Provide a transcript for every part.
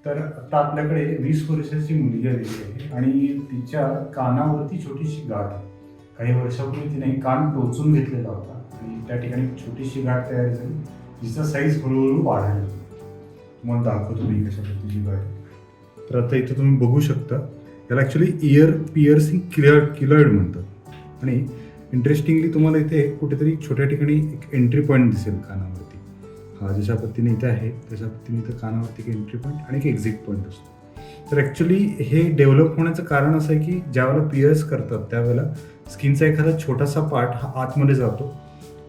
तर आता आपल्याकडे 20 वर्षाची मुलगी आलेली आहे आणि तिच्या कानावरती छोटीशी गाठ आहे. काही वर्षापूर्वी तिने कान टोचून घेतलेला होता आणि त्या ठिकाणी छोटीशी गाठ तयार झाली, जिचा साईज हळूहळू वाढायला लागली. तुम्हाला दाखवतो मी कशा पद्धतीची गाठ आहे. तर आता इथे तुम्ही बघू शकता, याला ॲक्च्युली इयर पिअर्सिंग किलॉइड म्हणतात. आणि इंटरेस्टिंगली तुम्हाला इथे कुठेतरी छोट्या ठिकाणी एक एंट्री पॉईंट दिसेल कानावरती. हा जशा पद्धतीने इथे आहे तशा पद्धतीने इथं कानावरती एक एंट्री पॉईंट आणि एक एक्झिट पॉईंट असतो. तर ॲक्च्युली हे डेव्हलप होण्याचं कारण असं आहे की ज्यावेळेला पिअर्स करतात त्यावेळेला स्किनचा एखादा छोटासा पार्ट हा आतमध्ये जातो,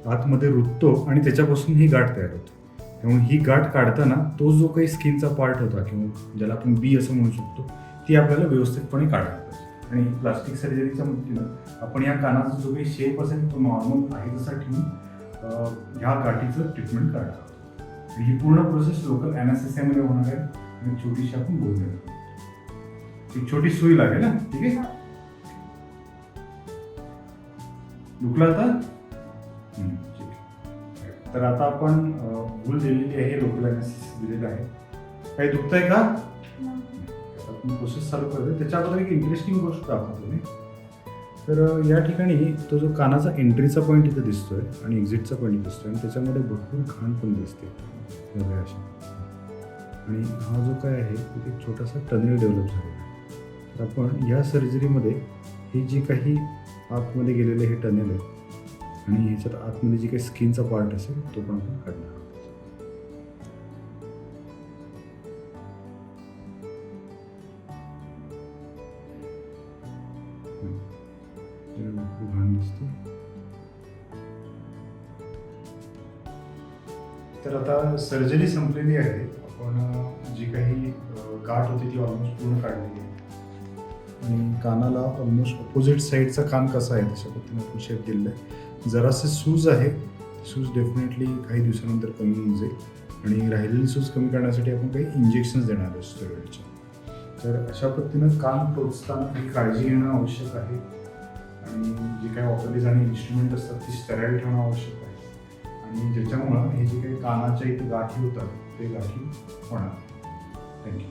आतमध्ये रुततो आणि त्याच्यापासून ही गाठ तयार होते. त्यामुळे ही गाठ काढताना तो जो काही स्किनचा पार्ट होता किंवा ज्याला आपण बी असं म्हणू शकतो, ती आपल्याला व्यवस्थितपणे काढायला पाहिजे. आणि प्लास्टिक सर्जरीच्या मदतीनं आपण या कानाचा जो काही शेप असेल तो नॉर्मल आहे तसा ठेवून ह्या गाठीचं ट्रीटमेंट करणार आहोत. आणि ही पूर्ण प्रोसेस लोकल ॲनेस्थेसियामध्ये होणार आहे. आणि छोटीशी आपण बोलूया, एक छोटी सुई लागेल ना, ठीक आहे. दुखला आता ठीक आहे. तर आता आपण भूल दिलेली आहे, लोकल ॲनेस्थेसिया दिलेलं आहे. काही दुखतंय का? आपण प्रोसेस चालू करतो. त्याच्याबद्दल एक इंटरेस्टिंग गोष्ट दाखवतो मी. तर या ठिकाणी तो जो कानाचा एंट्रीचा पॉईंट इथे दिसतोय आणि एक्झिटचा पॉईंट दिसतोय आणि त्याच्यामध्ये भरपूर घाण पण दिसते वगैरे अशा. आणि हा जो काय आहे तिथे एक छोटासा टनेल डेव्हलप झालेला आहे. तर आपण या सर्जरीमध्ये ही जी काही आतमध्ये गेलेले हे टनेल आहे आणि ह्याच्यात आतमध्ये जी काही स्किनचा पार्ट असेल तो पण आपण काढणार आहोत. घाण दिसते. तर आता सर्जरी संपलेली आहे. आपण जी काही गाठ होती ती ऑलमोस्ट पूर्ण काढलेली आहे आणि कानाला ऑलमोस्ट अपोजिट साईडचा कान कसा आहे तशा पद्धतीने आपण शेप दिलेला आहे. जरासे सूज आहे, सूज डेफिनेटली काही दिवसानंतर कमी होऊन जाईल आणि राहिलेली सूज कमी करण्यासाठी आपण काही इंजेक्शन्स देणार आहोत स्टेरॉइडचे. तर अशा पद्धतीनं कान टोचताना काही काळजी घेणं आवश्यक आहे आणि जे काही वापरली जाणारी इन्स्ट्रुमेंट असतात ती स्टेराईल ठेवणं आवश्यक आहे. आणि ज्याच्यामुळं हे जे काही कानाच्या इथे गाठी होतात ते गाठी होणार. थँक्यू.